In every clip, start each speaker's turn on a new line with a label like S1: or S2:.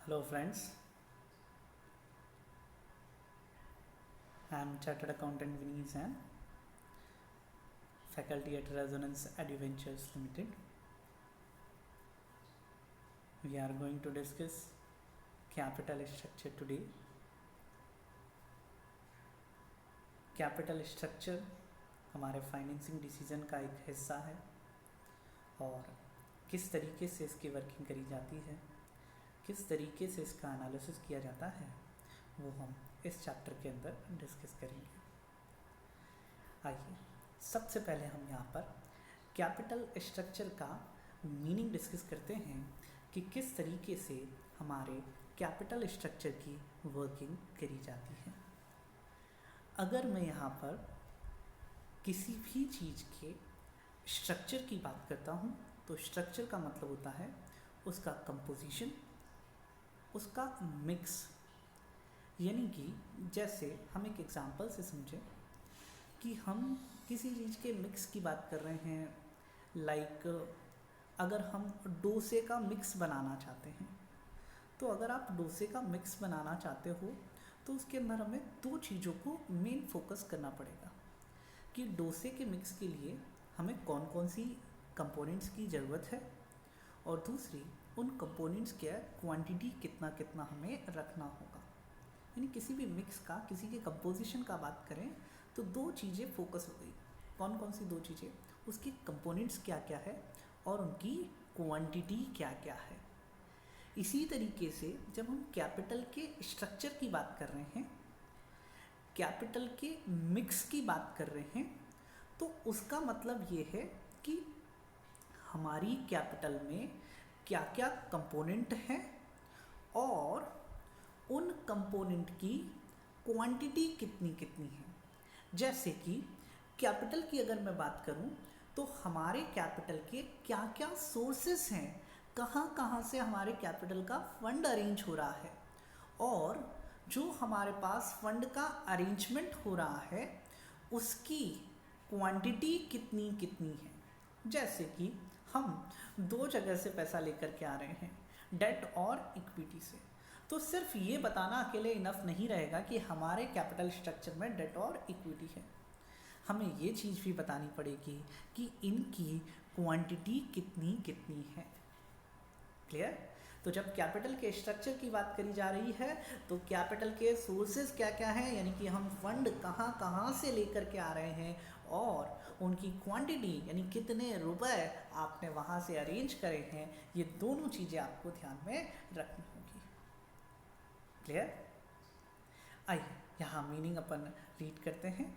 S1: Hello friends, I am Chartered Accountant Vinny Zan, faculty at Resonance Adventures Limited. We are going to discuss capital structure today. Capital structure हमारे financing decision का एक हिस्सा है और किस तरीके से इसकी वर्किंग करी जाती है, किस तरीके से इसका एनालिसिस किया जाता है, वो हम इस चैप्टर के अंदर डिस्कस करेंगे। आइए सबसे पहले हम यहाँ पर कैपिटल स्ट्रक्चर का मीनिंग डिस्कस करते हैं कि किस तरीके से हमारे कैपिटल स्ट्रक्चर की वर्किंग करी जाती है। अगर मैं यहाँ पर किसी भी चीज़ के स्ट्रक्चर की बात करता हूँ तो स्ट्रक्चर का मतलब होता है उसका कंपोजिशन, उसका मिक्स। यानी कि जैसे हम एक एग्जांपल से समझें कि हम किसी चीज़ के मिक्स की बात कर रहे हैं, लाइक अगर हम डोसे का मिक्स बनाना चाहते हैं, तो अगर आप डोसे का मिक्स बनाना चाहते हो तो उसके अंदर हमें दो चीज़ों को मेन फोकस करना पड़ेगा कि डोसे के मिक्स के लिए हमें कौन कौन सी कंपोनेंट्स की ज़रूरत है और दूसरी उन कंपोनेंट्स के क्वांटिटी कितना कितना हमें रखना होगा। यानी किसी भी मिक्स का, किसी के कंपोजिशन का बात करें तो दो चीज़ें फोकस हो गई। कौन कौन सी दो चीज़ें? उसकी कंपोनेंट्स क्या क्या है और उनकी क्वांटिटी क्या क्या है। इसी तरीके से जब हम कैपिटल के स्ट्रक्चर की बात कर रहे हैं, कैपिटल के मिक्स की बात कर रहे हैं, तो उसका मतलब ये है कि हमारी कैपिटल में क्या क्या कंपोनेंट हैं और उन कंपोनेंट की क्वांटिटी कितनी कितनी है। जैसे कि कैपिटल की अगर मैं बात करूं तो हमारे कैपिटल के क्या क्या सोर्सेस हैं, कहाँ कहाँ से हमारे कैपिटल का फंड अरेंज हो रहा है और जो हमारे पास फंड का अरेंजमेंट हो रहा है उसकी क्वांटिटी कितनी कितनी है। जैसे कि हम दो जगह से पैसा लेकर के आ रहे हैं, डेट और इक्विटी से, तो सिर्फ ये बताना अकेले इनफ नहीं रहेगा कि हमारे कैपिटल स्ट्रक्चर में डेट और इक्विटी है। हमें ये चीज़ भी बतानी पड़ेगी कि इनकी क्वांटिटी कितनी कितनी है। क्लियर? तो जब कैपिटल के स्ट्रक्चर की बात करी जा रही है तो कैपिटल के सोर्सेज क्या क्या हैं, यानी कि हम फंड कहाँ कहाँ से लेकर के आ रहे हैं और उनकी क्वांटिटी यानी कितने रुपए आपने वहाँ से अरेंज करे हैं, ये दोनों चीज़ें आपको ध्यान में रखनी होगी। क्लियर? आइए यहाँ मीनिंग अपन रीड करते हैं।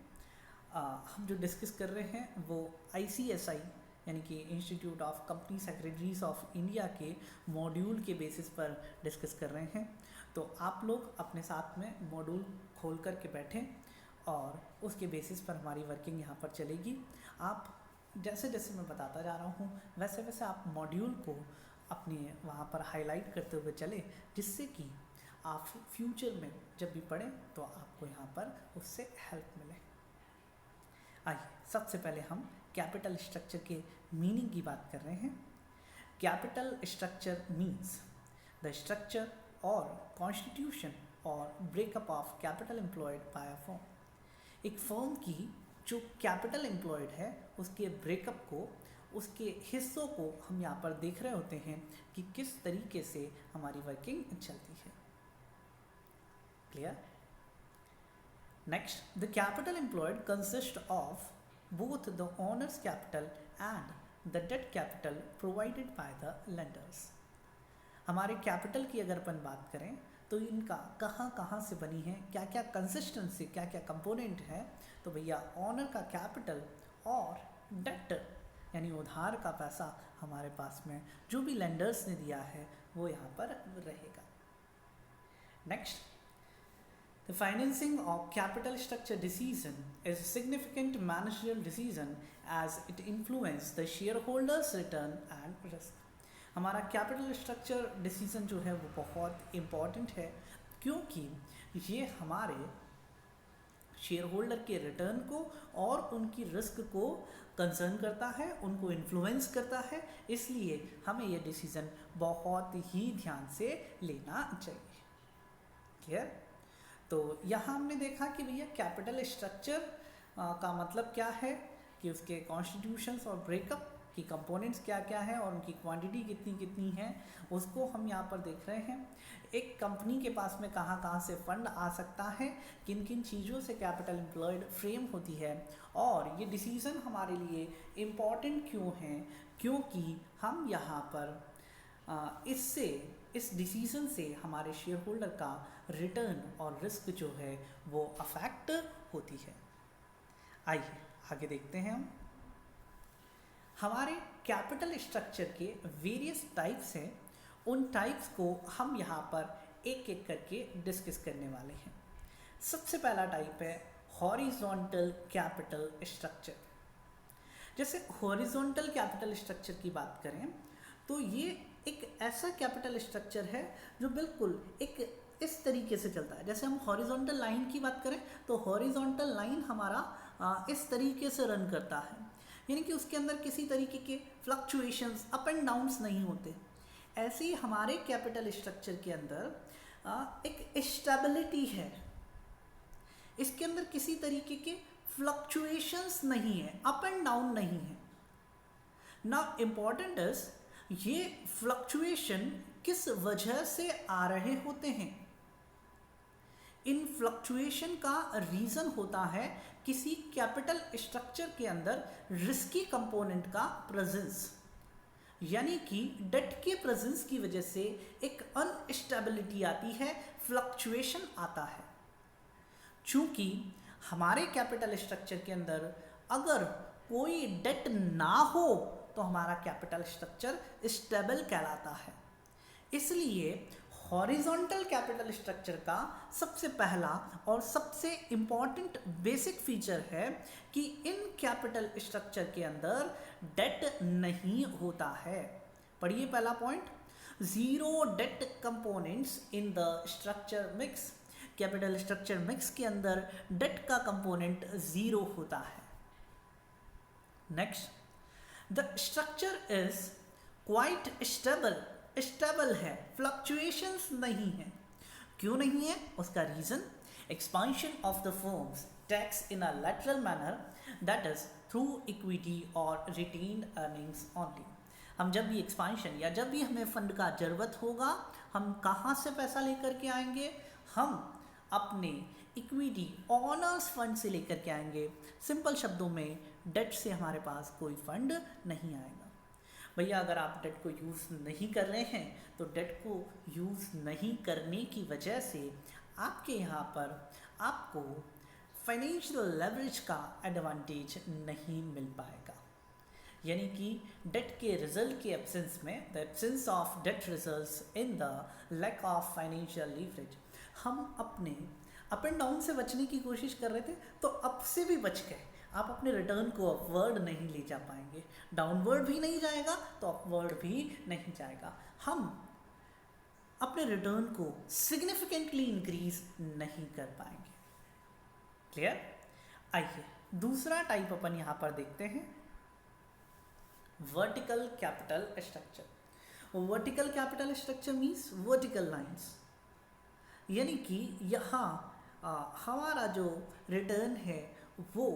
S1: हम जो डिस्कस कर रहे हैं वो ICSI यानी कि institute of company secretaries of India के मॉड्यूल के बेसिस पर डिस्कस कर रहे हैं। तो आप लोग अपने साथ में मॉड्यूल खोल कर के बैठें और उसके बेसिस पर हमारी वर्किंग यहाँ पर चलेगी। आप जैसे जैसे मैं बताता जा रहा हूँ वैसे वैसे आप मॉड्यूल को अपने वहाँ पर हाईलाइट करते हुए चले, जिससे कि आप फ्यूचर में जब भी पढ़ें तो आपको यहाँ पर उससे हेल्प मिले। आइए सबसे पहले हम कैपिटल स्ट्रक्चर के मीनिंग की बात कर रहे हैं। Capital structure means the structure और कॉन्स्टिट्यूशन और breakup of capital employed by a firm. एक फर्म की जो कैपिटल एम्प्लॉयड है उसके ब्रेकअप को, उसके हिस्सों को हम यहाँ पर देख रहे होते हैं कि किस तरीके से हमारी वर्किंग चलती है। Clear? Next, the capital employed consists of both the owner's capital and the debt capital provided by the lenders. हमारे कैपिटल की अगर अपन बात करें तो इनका कहाँ कहाँ से बनी है, क्या क्या कंसिस्टेंसी, क्या क्या कंपोनेंट है, तो भैया ऑनर का कैपिटल और डेट यानी उधार का पैसा हमारे पास में जो भी लेंडर्स ने दिया है वो यहाँ पर रहेगा। Next, the financing of capital structure decision is a significant managerial decision as it influences the shareholders return and risk. हमारा कैपिटल स्ट्रक्चर डिसीजन जो है वो बहुत इम्पॉर्टेंट है क्योंकि ये हमारे शेयर होल्डर के रिटर्न को और उनकी रिस्क को कंसर्न करता है, उनको इन्फ्लुएंस करता है, इसलिए हमें ये डिसीजन बहुत ही ध्यान से लेना चाहिए। क्लियर? तो यहाँ हमने देखा कि भैया कैपिटल स्ट्रक्चर का मतलब क्या है, कि उसके कॉन्स्टिट्यूशंस और ब्रेकअप की कंपोनेंट्स क्या क्या है और उनकी क्वांटिटी कितनी कितनी है, उसको हम यहाँ पर देख रहे हैं। एक कंपनी के पास में कहाँ कहाँ से फंड आ सकता है, किन किन चीज़ों से कैपिटल एम्प्लॉयड फ्रेम होती है, और ये डिसीज़न हमारे लिए इम्पॉर्टेंट क्यों हैं, क्योंकि हम यहाँ पर इस डिसीज़न से हमारे शेयर होल्डर का रिटर्न और रिस्क जो है वो अफेक्ट होती है। आइए आगे देखते हैं हम। हमारे कैपिटल स्ट्रक्चर के वेरियस टाइप्स हैं, उन टाइप्स को हम यहाँ पर एक एक करके डिस्कस करने वाले हैं। सबसे पहला टाइप है हॉरिजॉन्टल कैपिटल स्ट्रक्चर। जैसे हॉरिजॉन्टल कैपिटल स्ट्रक्चर की बात करें तो ये एक ऐसा कैपिटल स्ट्रक्चर है जो बिल्कुल एक इस तरीके से चलता है। जैसे हम हॉरिजॉन्टल लाइन की बात करें तो हॉरिजॉन्टल लाइन हमारा इस तरीके से रन करता है, यानी कि उसके अंदर किसी तरीके के फ्लक्चुएशंस, अप एंड डाउन्स नहीं होते। ऐसे ही हमारे कैपिटल स्ट्रक्चर के अंदर एक स्टेबिलिटी है, इसके अंदर किसी तरीके के फ्लक्चुएशंस नहीं है, अप एंड डाउन नहीं है। नाउ इम्पॉर्टेंट इज ये फ्लक्चुएशन किस वजह से आ रहे होते हैं। इन फ्लक्चुएशन का रीजन होता है किसी कैपिटल स्ट्रक्चर के अंदर रिस्की कंपोनेंट का प्रेजेंस, यानी कि डेट के प्रेजेंस की वजह से एक अनस्टेबिलिटी आती है, फ्लक्चुएशन आता है। चूंकि हमारे कैपिटल स्ट्रक्चर के अंदर अगर कोई डेट ना हो तो हमारा कैपिटल स्ट्रक्चर स्टेबल कहलाता है। इसलिए हॉरिजॉन्टल कैपिटल स्ट्रक्चर का सबसे पहला और सबसे इम्पॉर्टेंट बेसिक फीचर है कि इन कैपिटल स्ट्रक्चर के अंदर डेट नहीं होता है। पढ़िए पहला point, zero debt components in the structure mix. Capital structure mix के अंदर डेट का कंपोनेंट जीरो होता है। Next, the structure is quite stable है, फ्लक्चुएशंस नहीं है। क्यों नहीं है? उसका reason, expansion of the firms takes in a lateral manner, that is through equity और रिटेन्ड अर्निंग्स ओनली। हम जब भी एक्सपांशन या जब भी हमें फंड का जरूरत होगा, हम कहाँ से पैसा लेकर के आएंगे? हम अपने इक्विटी ऑनर्स फंड से लेकर के आएंगे। सिंपल शब्दों में, डेट से हमारे पास कोई फंड नहीं आएगा। भैया अगर आप डेट को यूज़ नहीं कर रहे हैं तो डेट को यूज़ नहीं करने की वजह से आपके यहाँ पर आपको फाइनेंशियल लेवरेज का एडवांटेज नहीं मिल पाएगा। यानी कि डेट के रिजल्ट के एब्सेंस में, the absence of debt results in the lack of financial leverage, हम अपने अप एंड डाउन से बचने की कोशिश कर रहे थे तो अप से भी बच गए। आप अपने रिटर्न को अपवर्ड नहीं ले जा पाएंगे, डाउनवर्ड भी नहीं जाएगा तो अपवर्ड भी नहीं जाएगा। हम अपने रिटर्न को सिग्निफिकेंटली इंक्रीज नहीं कर पाएंगे। क्लियर? आइए दूसरा टाइप अपन यहाँ पर देखते हैं, vertical capital structure. Vertical capital structure means vertical lines, यानी कि यहाँ हमारा जो रिटर्न है वो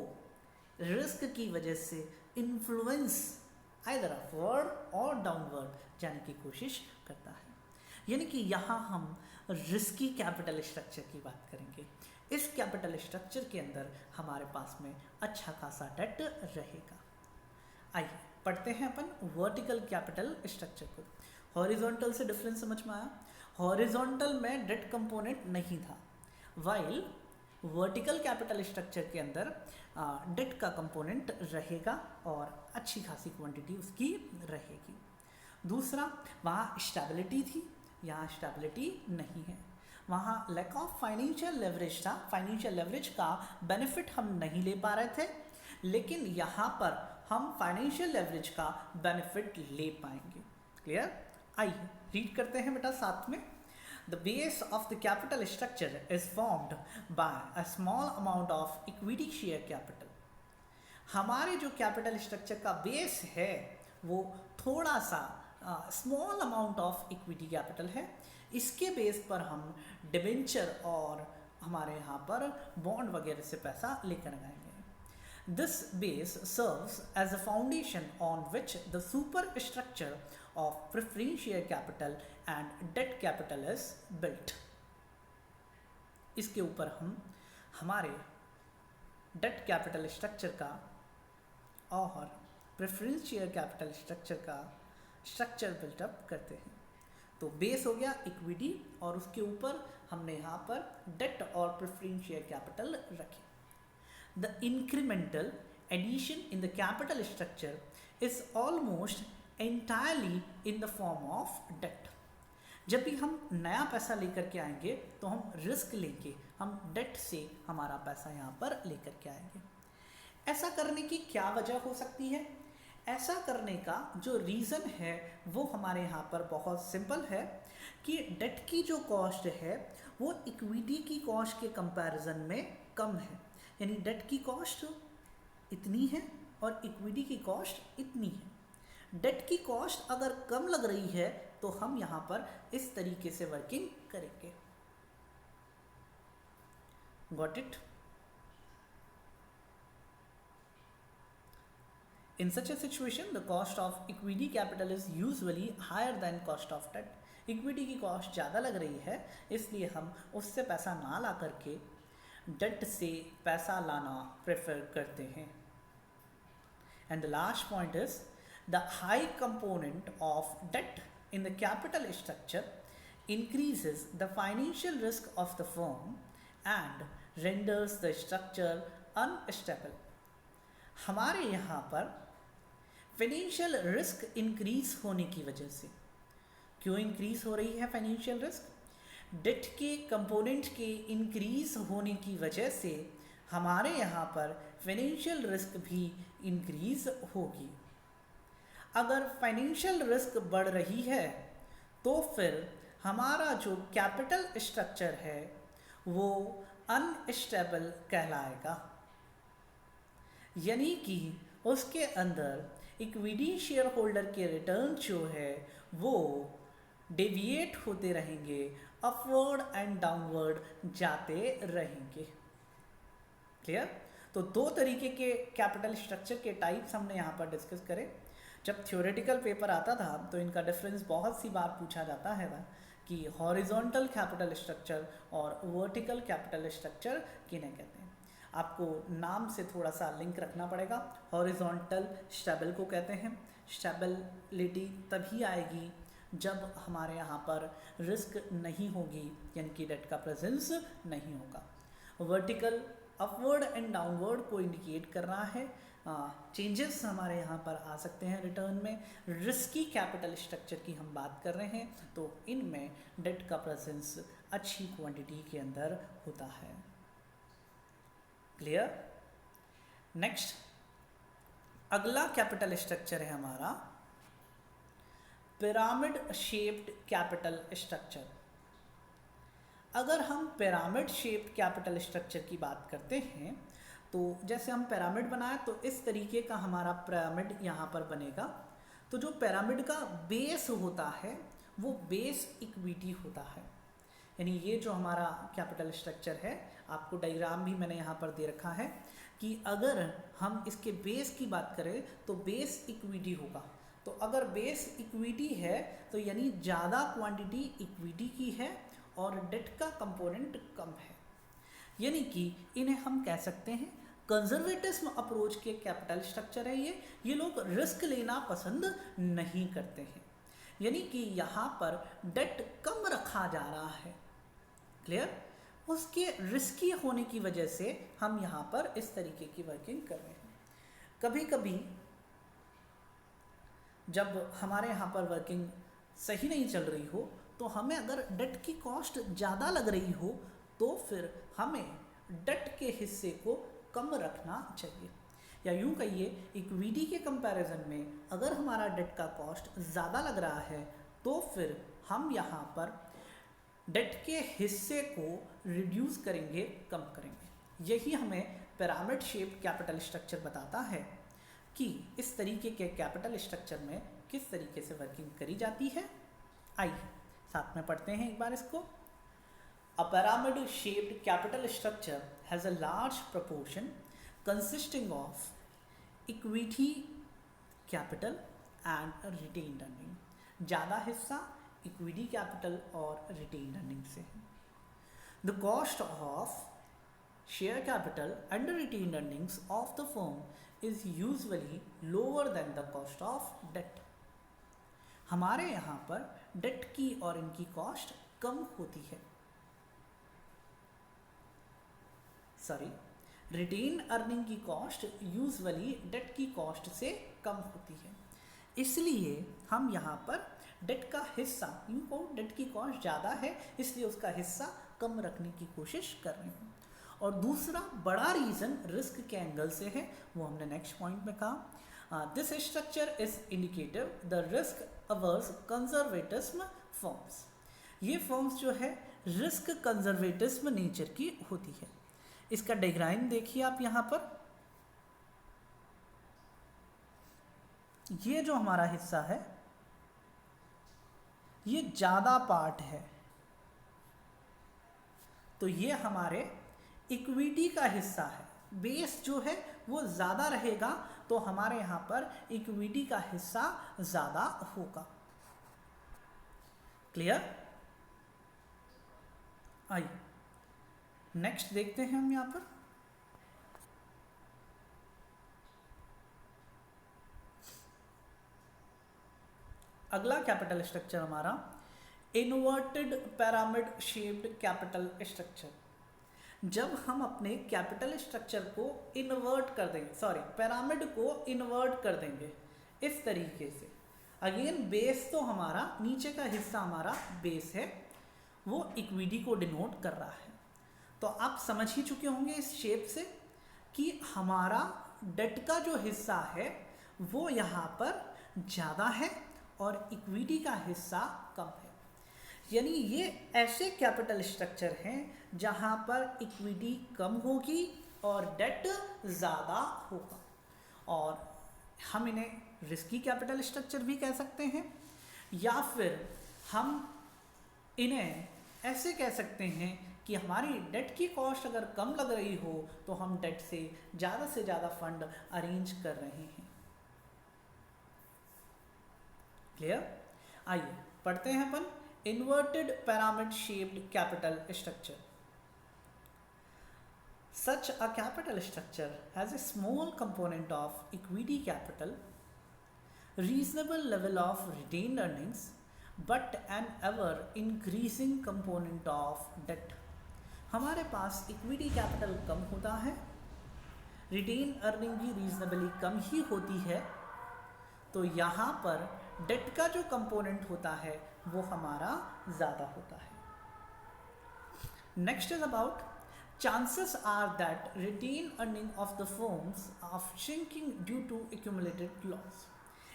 S1: रिस्क की वजह से इन्फ्लुएंस आइदर अपवर्ड और डाउनवर्ड जाने की कोशिश करता है। यानी कि यहाँ हम रिस्की कैपिटल स्ट्रक्चर की बात करेंगे। इस कैपिटल स्ट्रक्चर के अंदर हमारे पास में अच्छा खासा डेट रहेगा। आइए पढ़ते हैं अपन वर्टिकल कैपिटल स्ट्रक्चर को। हॉरिजॉन्टल से डिफरेंस समझ में आया? हॉरिजॉन्टल में डेट कंपोनेंट नहीं था, वाइल वर्टिकल कैपिटल स्ट्रक्चर के अंदर डेट का कंपोनेंट रहेगा और अच्छी खासी क्वांटिटी उसकी रहेगी। दूसरा, वहाँ स्टेबिलिटी थी, यहाँ स्टेबिलिटी नहीं है। वहाँ लैक ऑफ फाइनेंशियल लेवरेज था, फाइनेंशियल लेवरेज का बेनिफिट हम नहीं ले पा रहे थे, लेकिन यहाँ पर हम फाइनेंशियल लेवरेज का बेनिफिट ले पाएंगे। क्लियर? आइए रीड करते हैं बेटा साथ में। The base of the capital structure is formed by a small amount of equity share capital. हमारे जो कैपिटल स्ट्रक्चर का बेस है वो थोड़ा सा small amount of equity capital है. इसके बेस पर हम डिबेंचर और हमारे यहाँ पर बॉन्ड वगैरह से पैसा लेकर आएंगे. This base serves as a foundation on which the superstructure of preference share capital and debt capital is built. इसके ऊपर हम हमारे डेट कैपिटल स्ट्रक्चर का और प्रेफरेंस शेयर कैपिटल स्ट्रक्चर का स्ट्रक्चर बिल्टअप करते हैं. तो बेस हो गया इक्विटी और उसके ऊपर हमने यहाँ पर डेट और प्रेफरेंस शेयर कैपिटल रखे. The incremental addition in the capital structure is almost entirely in the form of debt. जब भी हम नया पैसा लेकर के आएंगे तो हम रिस्क लेंगे, हम डेट से हमारा पैसा यहाँ पर लेकर के आएंगे. ऐसा करने की क्या वजह हो सकती है? ऐसा करने का जो रीज़न है वो हमारे यहाँ पर बहुत सिंपल है कि डेट की जो कॉस्ट है वो इक्विटी की कॉस्ट के कंपैरिजन में कम है. यानी डेट की कॉस्ट इतनी है और इक्विटी की कॉस्ट इतनी है. डेट की कॉस्ट अगर कम लग रही है तो हम यहाँ पर इस तरीके से वर्किंग करेंगे. Got it? In such a situation, the cost of equity capital is usually higher than cost of debt. Equity की कॉस्ट ज़्यादा लग रही है इसलिए हम उससे पैसा ना ला करके डेट से पैसा लाना प्रेफर करते हैं. And the last point is the high component of debt in the capital structure increases the financial risk of the firm and renders the structure unstable. हमारे यहाँ पर फाइनेंशियल रिस्क इंक्रीज होने की वजह से, क्यों इंक्रीज हो रही है फाइनेंशियल रिस्क? डेट के कंपोनेंट के इंक्रीज होने की वजह से हमारे यहाँ पर फाइनेंशियल रिस्क भी इंक्रीज होगी. अगर फाइनेंशियल रिस्क बढ़ रही है तो फिर हमारा जो कैपिटल स्ट्रक्चर है वो अनस्टेबल कहलाएगा. यानी कि उसके अंदर इक्विटी शेयर होल्डर के रिटर्न जो है वो डेविएट होते रहेंगे, अपवर्ड एंड डाउनवर्ड जाते रहेंगे. क्लियर? तो दो तरीके के कैपिटल स्ट्रक्चर के टाइप्स हमने यहाँ पर डिस्कस करे. जब थ्योरेटिकल पेपर आता था तो इनका डिफरेंस बहुत सी बार पूछा जाता है कि हॉरिजॉन्टल कैपिटल स्ट्रक्चर और वर्टिकल कैपिटल स्ट्रक्चर किन्हें कहते हैं. आपको नाम से थोड़ा सा लिंक रखना पड़ेगा. हॉरिजॉन्टल स्टेबल को कहते हैं. स्टेबिलिटी तभी आएगी जब हमारे यहाँ पर रिस्क नहीं होगी, यानी कि डेट का प्रेजेंस नहीं होगा. वर्टिकल अपवर्ड एंड डाउनवर्ड को इंडिकेट कर रहा है. चेंजेस हमारे यहाँ पर आ सकते हैं रिटर्न में. रिस्की कैपिटल स्ट्रक्चर की हम बात कर रहे हैं तो इनमें डेट का प्रेजेंस अच्छी क्वांटिटी के अंदर होता है. क्लियर? नेक्स्ट अगला कैपिटल स्ट्रक्चर है हमारा पिरामिड शेप्ड कैपिटल स्ट्रक्चर. अगर हम पिरामिड शेप्ड कैपिटल स्ट्रक्चर की बात करते हैं तो जैसे हम पिरामिड बनाए तो इस तरीके का हमारा पिरामिड यहाँ पर बनेगा. तो जो पिरामिड का बेस होता है वो बेस इक्विटी होता है. यानी ये जो हमारा कैपिटल स्ट्रक्चर है, आपको डायग्राम भी मैंने यहाँ पर दे रखा है कि अगर हम इसके बेस की बात करें तो बेस इक्विटी होगा. तो अगर बेस इक्विटी है तो यानी ज़्यादा क्वांटिटी इक्विटी की है और डेट का कंपोनेंट कम है. यानी कि इन्हें हम कह सकते हैं कंजर्वेटिज्म अप्रोच के कैपिटल स्ट्रक्चर है. ये लोग रिस्क लेना पसंद नहीं करते हैं. यानी कि यहाँ पर डेट कम रखा जा रहा है. क्लियर? उसके रिस्की होने की वजह से हम यहाँ पर इस तरीके की वर्किंग कर रहे हैं. कभी कभी जब हमारे यहाँ पर वर्किंग सही नहीं चल रही हो तो हमें अगर डेट की कॉस्ट ज़्यादा लग रही हो तो फिर हमें डेट के हिस्से को कम रखना चाहिए. या यूँ कहिए इक्विटी के कंपैरिजन में अगर हमारा डेट का कॉस्ट ज़्यादा लग रहा है तो फिर हम यहाँ पर डेट के हिस्से को रिड्यूस करेंगे, कम करेंगे। यही हमें पिरामिड शेप कैपिटल स्ट्रक्चर बताता है कि इस तरीके के कैपिटल स्ट्रक्चर में किस तरीके से वर्किंग करी जाती है। आइए साथ में पढ़ते हैं एक बार इसको। A pyramid shaped capital structure has a large proportion consisting of equity capital and retained earning. ज़्यादा हिस्सा इक्विटी कैपिटल और रिटेन्ड अर्निंग से है। The cost of share capital and retained earnings of the firm is usually lower than the cost of debt. हमारे यहाँ पर date की और इनकी कॉस्ट कम होती है, सॉरी रिटेन अर्निंग की कॉस्ट यूजुअली डेट की कॉस्ट से कम होती है। इसलिए हम यहाँ पर डेट का हिस्सा, इनको डेट की कॉस्ट ज़्यादा है इसलिए उसका हिस्सा कम रखने की कोशिश कर रहे हैं। और दूसरा बड़ा रीज़न रिस्क के एंगल से है, वो हमने नेक्स्ट पॉइंट में कहा। This structure is indicative the risk averse conservatism firms. ये फर्म्स जो है रिस्क कंजर्वेटिज्म नेचर की होती है। इसका डायग्राम देखिए आप यहाँ पर, ये जो हमारा हिस्सा है ये ज़्यादा पार्ट है, तो ये हमारे इक्विटी का हिस्सा है। बेस जो है वो ज़्यादा रहेगा तो हमारे यहाँ पर इक्विटी का हिस्सा ज़्यादा होगा। क्लियर? आइए नेक्स्ट देखते हैं हम यहाँ पर। अगला कैपिटल स्ट्रक्चर हमारा inverted pyramid shaped capital structure. जब हम अपने कैपिटल स्ट्रक्चर को इन्वर्ट कर देंगे, सॉरी पिरामिड को इन्वर्ट कर देंगे इस तरीके से, अगेन बेस तो हमारा नीचे का हिस्सा हमारा बेस है, वो इक्विटी को डिनोट कर रहा है। तो आप समझ ही चुके होंगे इस शेप से कि हमारा डेट का जो हिस्सा है वो यहाँ पर ज़्यादा है और इक्विटी का हिस्सा कम है। यानी ये ऐसे कैपिटल स्ट्रक्चर हैं जहाँ पर इक्विटी कम होगी और डेट ज़्यादा होगा, और हम इन्हें रिस्की कैपिटल स्ट्रक्चर भी कह सकते हैं, या फिर हम इन्हें ऐसे कह सकते हैं कि हमारी डेट की कॉस्ट अगर कम लग रही हो तो हम डेट से ज़्यादा फंड अरेंज कर रहे हैं। क्लियर? आइए पढ़ते हैं अपन inverted pyramid shaped capital structure. Such a capital structure has a small component of equity capital, reasonable level of retained earnings, but an ever increasing component of debt. हमारे पास equity capital कम होता है, retain earning भी reasonably कम ही होती है, तो यहाँ पर date का जो कंपोनेंट होता है वो हमारा ज़्यादा होता है। Next is about chances are that retained earning of the firms are shrinking due to accumulated loss.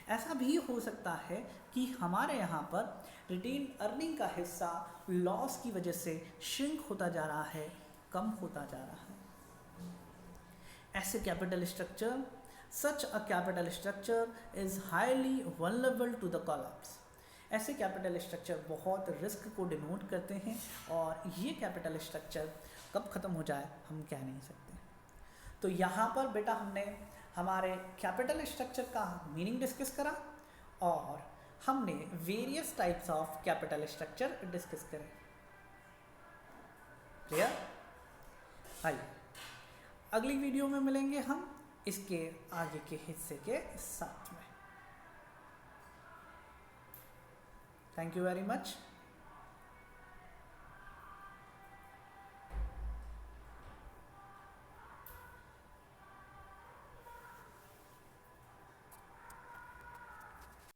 S1: ऐसा भी हो सकता है कि हमारे यहाँ पर रिटेन अर्निंग का हिस्सा लॉस की वजह से श्रिंक होता जा रहा है, कम होता जा रहा है। ऐसे capital structure, such a capital structure is highly vulnerable to the collapse. ऐसे कैपिटल स्ट्रक्चर बहुत रिस्क को डिनोट करते हैं और ये कैपिटल स्ट्रक्चर कब ख़त्म हो जाए हम कह नहीं सकते। तो यहाँ पर बेटा हमने हमारे कैपिटल स्ट्रक्चर का मीनिंग डिस्कस करा और हमने various types of capital structure discuss करे। क्लियर? आइए अगली वीडियो में मिलेंगे हम इसके आगे के हिस्से के साथ में। Thank you very much.